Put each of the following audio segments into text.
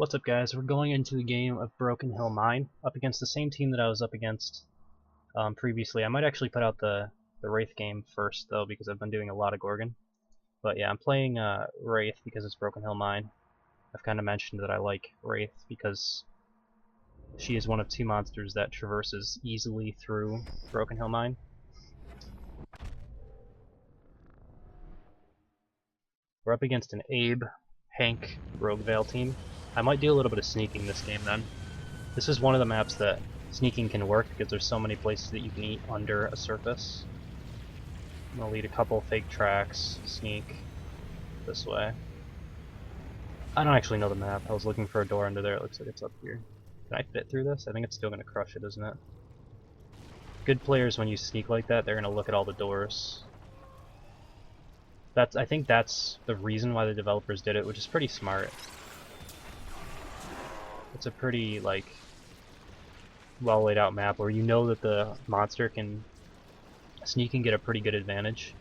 What's up, guys? We're going into a game of Broken Hill Mine, up against the same team that I was up against previously. I might actually put out the Wraith game first, though, because I've been doing a lot of Gorgon. But yeah, I'm playing Wraith because it's Broken Hill Mine. I've kind of mentioned that I like Wraith because she is one of two monsters that traverses easily through Broken Hill Mine. We're up against an Abe, Hank, Rogue Vale team. I might do a little bit of sneaking this game then. This is one of the maps that sneaking can work because there's so many places that you can eat under a surface. I'm gonna lead a couple fake tracks, sneak this way. I don't actually know the map. I was looking for a door under there. It looks like it's up here. Can I fit through this? I think it's still gonna crush it, isn't it? Good players, when you sneak like that, they're gonna look at all the doors. I think that's the reason why the developers did it, which is pretty smart. It's a pretty, like, well laid out map where you know that the monster can sneak and get a pretty good advantage.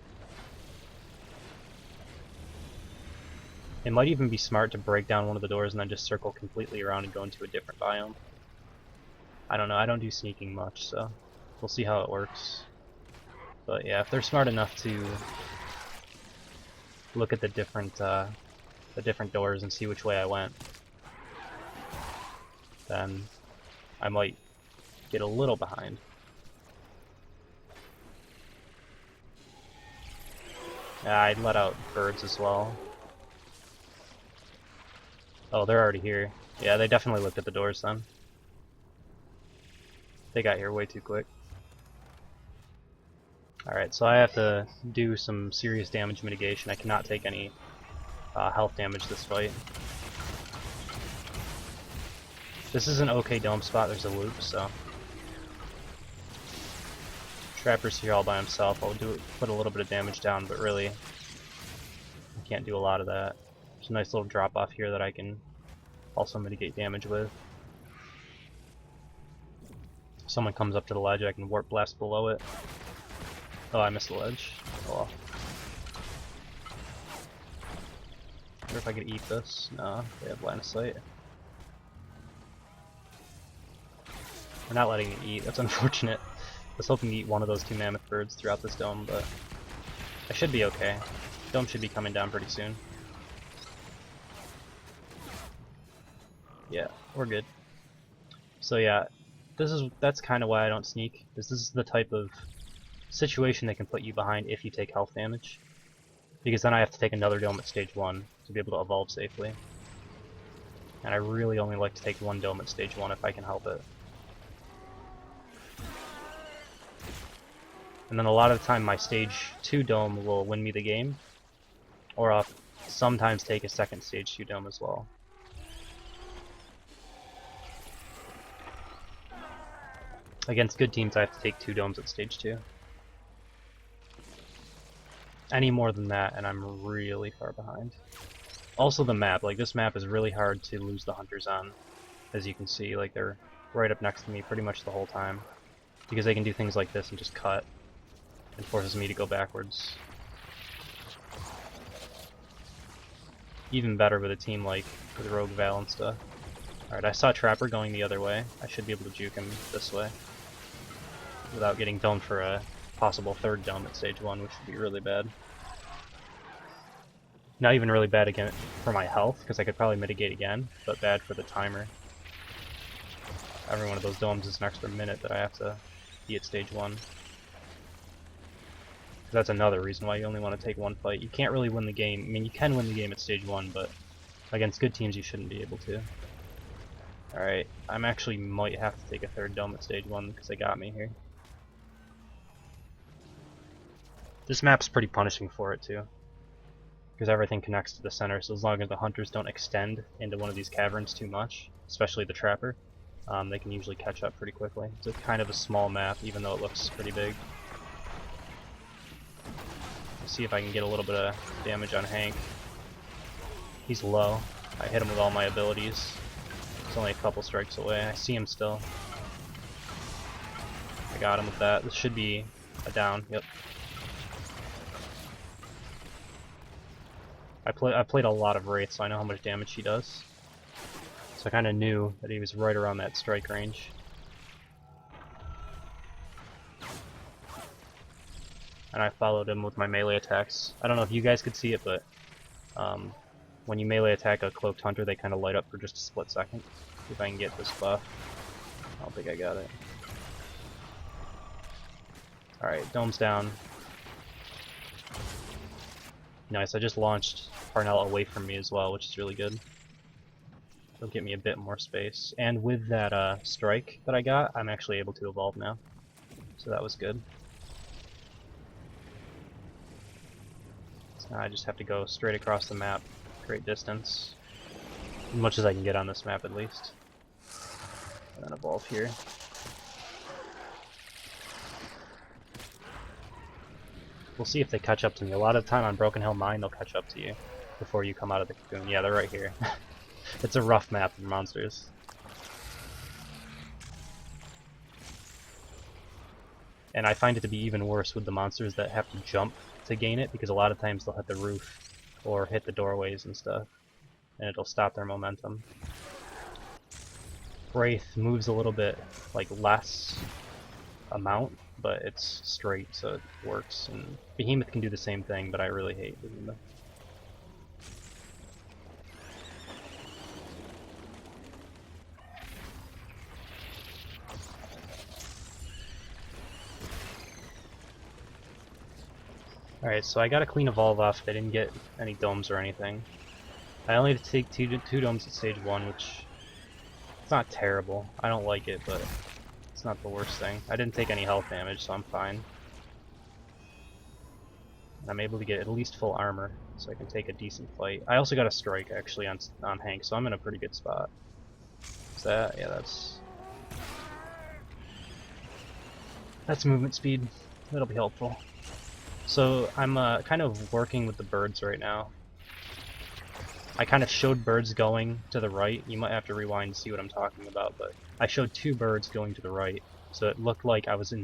It might even be smart to break down one of the doors and then just circle completely around and go into a different biome. I don't know, I don't do sneaking much, so we'll see how it works. But yeah, if they're smart enough to look at the different doors and see which way I went, then I might get a little behind. Yeah, I'd let out birds as well. Oh, they're already here. Yeah, they definitely looked at the doors then. They got here way too quick. Alright, so I have to do some serious damage mitigation. I cannot take any health damage this fight. This is an okay dome spot, there's a loop, so. Trapper's here all by himself. I'll put a little bit of damage down, but really, I can't do a lot of that. There's a nice little drop off here that I can also mitigate damage with. If someone comes up to the ledge, I can warp blast below it. Oh, I missed the ledge. Oh well. Wonder if I could eat this. No, they have line of sight. They're not letting it eat. That's unfortunate. I was hoping to eat one of those two mammoth birds throughout this dome, but I should be okay. Dome should be coming down pretty soon. Yeah, we're good. So yeah, that's kind of why I don't sneak. This is the type of situation that can put you behind if you take health damage. Because then I have to take another dome at stage 1 to be able to evolve safely. And I really only like to take one dome at stage 1 if I can help it. And then a lot of the time my stage 2 dome will win me the game. Or I'll sometimes take a second stage 2 dome as well. Against good teams I have to take 2 domes at stage 2. Any more than that and I'm really far behind. Also the map, like this map is really hard to lose the hunters on. As you can see, like they're right up next to me pretty much the whole time. Because they can do things like this and just cut. It forces me to go backwards. Even better with a team like with Rogue Vale and stuff. Alright, I saw Trapper going the other way. I should be able to juke him this way. Without getting domed for a possible third dome at stage 1, which would be really bad. Not even really bad again for my health, because I could probably mitigate again, but bad for the timer. Every one of those domes is an extra minute that I have to be at stage 1. That's another reason why you only want to take one fight. You can't really win the game. I mean, you can win the game at stage 1, but against good teams you shouldn't be able to. Alright, I'm actually might have to take a third dome at stage 1 because they got me here. This map's pretty punishing for it too, because everything connects to the center, so as long as the hunters don't extend into one of these caverns too much, especially the Trapper, they can usually catch up pretty quickly. It's a kind of a small map, even though it looks pretty big. Let's see if I can get a little bit of damage on Hank. He's low. I hit him with all my abilities. It's only a couple strikes away. I see him still. I got him with that. This should be a down. Yep. I played a lot of Wraith, so I know how much damage she does. So I kind of knew that he was right around that strike range. And I followed him with my melee attacks. I don't know if you guys could see it, but when you melee attack a cloaked hunter, they kind of light up for just a split second. See if I can get this buff. I don't think I got it. Alright, dome's down. Nice, I just launched Parnell away from me as well, which is really good. It'll get me a bit more space. And with that strike that I got, I'm actually able to evolve now. So that was good. So now I just have to go straight across the map, great distance. As much as I can get on this map at least. And then evolve here. We'll see if they catch up to me. A lot of the time on Broken Hill Mine, they'll catch up to you before you come out of the cocoon. Yeah, they're right here. It's a rough map for monsters. And I find it to be even worse with the monsters that have to jump to gain it, because a lot of times they'll hit the roof or hit the doorways and stuff, and it'll stop their momentum. Wraith moves a little bit like less amount, but it's straight, so it works. And Behemoth can do the same thing, but I really hate Behemoth. Alright, so I got a clean evolve off. They didn't get any domes or anything. I only had to take two domes at stage 1, which it's not terrible. I don't like it, but it's not the worst thing. I didn't take any health damage, so I'm fine. I'm able to get at least full armor, so I can take a decent fight. I also got a strike, actually, on Hank, so I'm in a pretty good spot. Is that? Yeah, that's movement speed. That'll be helpful. So I'm kind of working with the birds right now. I kind of showed birds going to the right. You might have to rewind to see what I'm talking about, but I showed 2 birds going to the right, so it looked like I was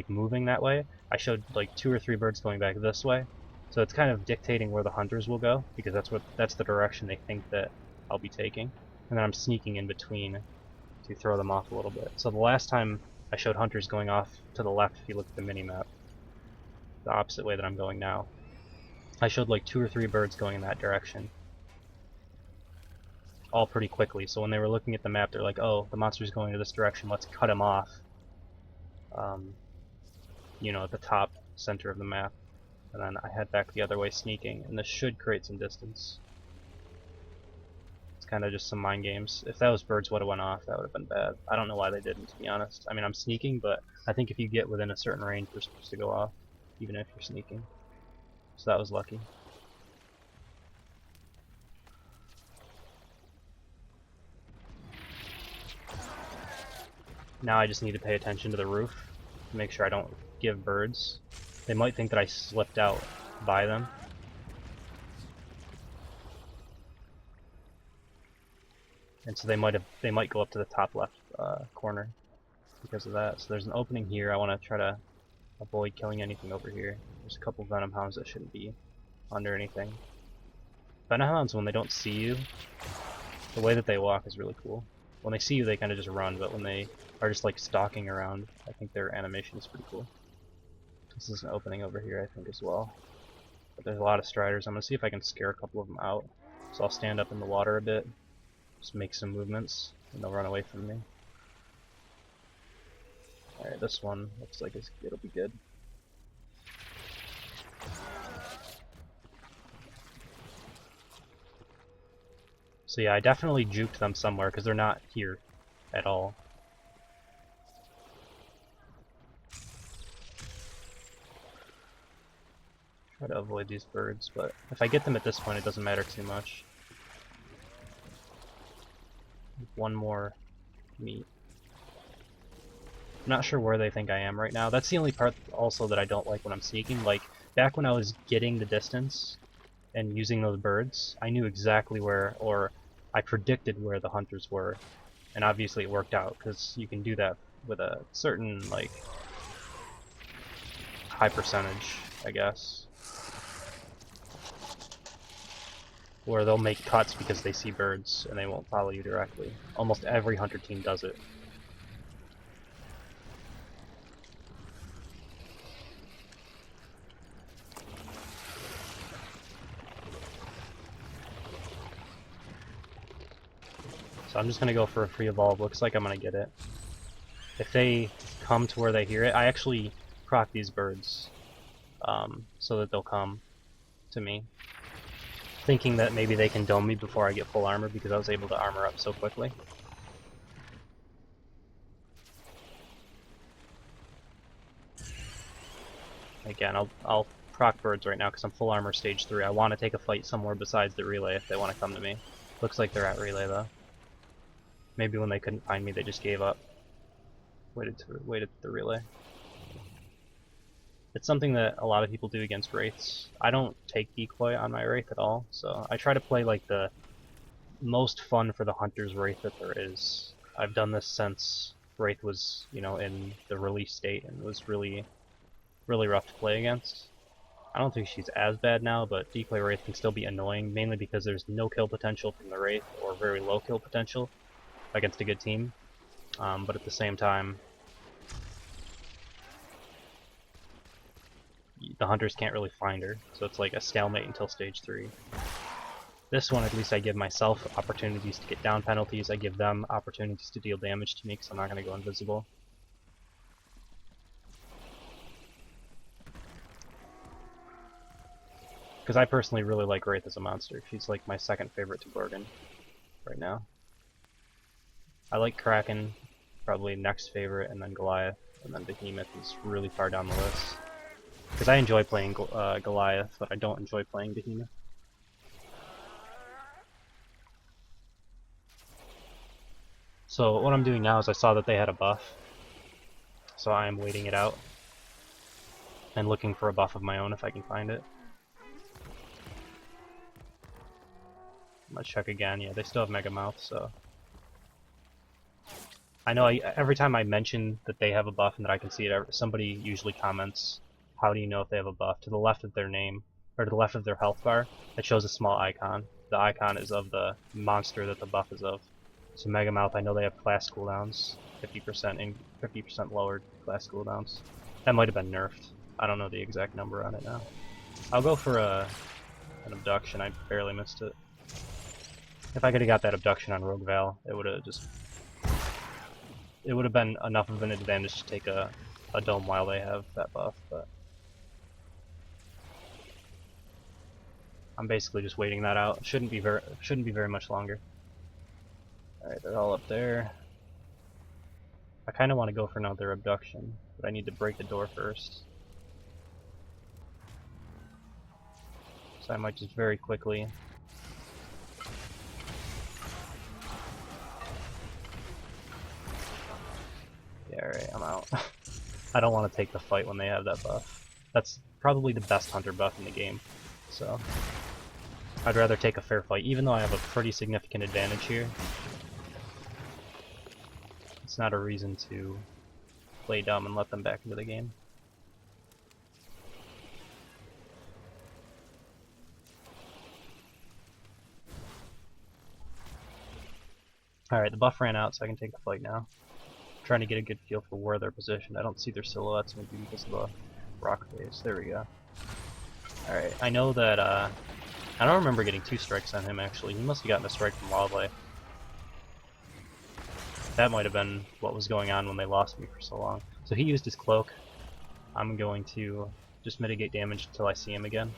moving that way. I showed like 2 or 3 birds going back this way, so it's kind of dictating where the hunters will go, because that's the direction they think that I'll be taking, and then I'm sneaking in between to throw them off a little bit. So the last time I showed hunters going off to the left, if you look at the mini-map, the opposite way that I'm going now, I showed like 2 or 3 birds going in that direction, all pretty quickly. So when they were looking at the map, they're like, oh, the monster's going to this direction, let's cut him off, you know, at the top center of the map. And then I head back the other way sneaking, and this should create some distance. It's kind of just some mind games. If those birds would have went off, that would have been bad. I don't know why they didn't, to be honest. I mean, I'm sneaking, but I think if you get within a certain range, they're supposed to go off, even if you're sneaking. So that was lucky. Now I just need to pay attention to the roof to make sure I don't give birds. They might think that I slipped out by them. And so they might go up to the top left corner because of that. So there's an opening here. I want to try to avoid killing anything over here. There's a couple Venom Hounds that shouldn't be under anything. Venom Hounds, when they don't see you, the way that they walk is really cool. When they see you, they kind of just run, but when they are just like stalking around, I think their animation is pretty cool. This is an opening over here, I think, as well. But there's a lot of striders. I'm going to see if I can scare a couple of them out. So I'll stand up in the water a bit, just make some movements, and they'll run away from me. Alright, this one looks like it'll be good. So yeah, I definitely juked them somewhere, because they're not here at all. Try to avoid these birds, but if I get them at this point, it doesn't matter too much. One more meat. I'm not sure where they think I am right now. That's the only part also that I don't like when I'm sneaking. Like, back when I was getting the distance and using those birds, I knew exactly where, or I predicted where the hunters were. And obviously it worked out, because you can do that with a certain, like, high percentage, I guess. where they'll make cuts because they see birds and they won't follow you directly. Almost every hunter team does it. So I'm just going to go for a free evolve. Looks like I'm going to get it. If they come to where they hear it, I actually proc these birds so that they'll come to me, thinking that maybe they can dome me before I get full armor because I was able to armor up so quickly. Again, I'll proc birds right now because I'm full armor stage 3. I want to take a fight somewhere besides the relay if they want to come to me. Looks like they're at relay though. Maybe when they couldn't find me they just gave up. Waited the relay. It's something that a lot of people do against Wraiths. I don't take decoy on my Wraith at all, so I try to play like the most fun for the Hunter's Wraith that there is. I've done this since Wraith was, you know, in the release state and was really rough to play against. I don't think she's as bad now, but decoy Wraith can still be annoying, mainly because there's no kill potential from the Wraith, or very low kill potential against a good team. But at the same time, the hunters can't really find her, so it's like a stalemate until stage 3. This one, at least I give myself opportunities to get down penalties, I give them opportunities to deal damage to me because I'm not going to go invisible. Because I personally really like Wraith as a monster. She's like my second favorite to Gorgon right now. I like Kraken, probably next favorite, and then Goliath, and then Behemoth is really far down the list. Because I enjoy playing Goliath, but I don't enjoy playing Behemoth. So what I'm doing now is I saw that they had a buff, so I am waiting it out and looking for a buff of my own if I can find it. I'm gonna check again. Yeah, they still have Mega Mouth, so I know every time I mention that they have a buff and that I can see it, somebody usually comments, how do you know if they have a buff? To the left of their name, or to the left of their health bar, it shows a small icon. The icon is of the monster that the buff is of. So Mega Mouth, I know they have class cooldowns, 50% and 50% lowered class cooldowns. That might have been nerfed. I don't know the exact number on it now. I'll go for an abduction. I barely missed it. If I could have got that abduction on Rogue Val, it would have been enough of an advantage to take a dome while they have that buff, but I'm basically just waiting that out. Shouldn't be very much longer. Alright, they're all up there. I kind of want to go for another abduction, but I need to break the door first. So I might just very quickly alright, I'm out. I don't want to take the fight when they have that buff. That's probably the best hunter buff in the game, so I'd rather take a fair fight, even though I have a pretty significant advantage here. It's not a reason to play dumb and let them back into the game. Alright, the buff ran out, so I can take the fight now. Trying to get a good feel for where they're positioned. I don't see their silhouettes, maybe because of the rock face. There we go. Alright, I know that, I don't remember getting 2 strikes on him actually. He must have gotten a strike from Wildlife. That might have been what was going on when they lost me for so long. So he used his cloak. I'm going to just mitigate damage until I see him again.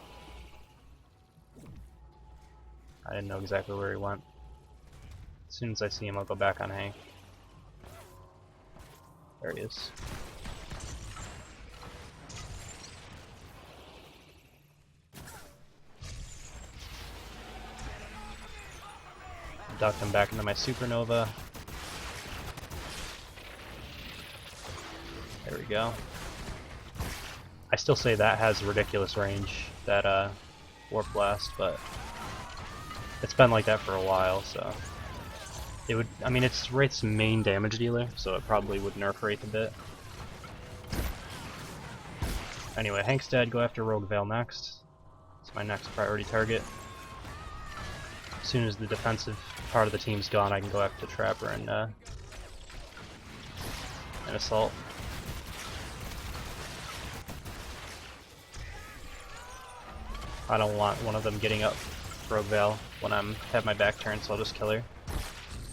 I didn't know exactly where he went. As soon as I see him, I'll go back on Hank. There he is. Ducked him back into my supernova. There we go. I still say that has ridiculous range, that Warp Blast, but it's been like that for a while, so it would, I mean, it's Wraith's main damage dealer, so it probably would nerf Wraith a bit. Anyway, Hank's dead, go after Rogue Veil next. It's my next priority target. As soon as the defensive part of the team's gone, I can go after the Trapper and Assault. I don't want one of them getting up Rogue Val when I'm have my back turned, so I'll just kill her.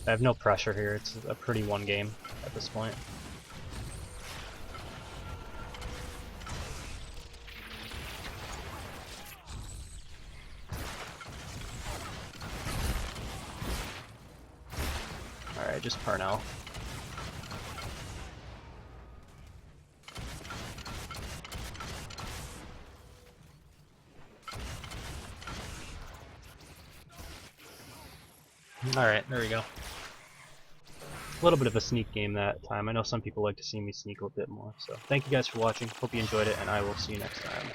I have no pressure here, it's a pretty one game at this point. Alright, just Parnell. Alright, there we go. A little bit of a sneak game that time. I know some people like to see me sneak a bit more. So thank you guys for watching. Hope you enjoyed it, and I will see you next time.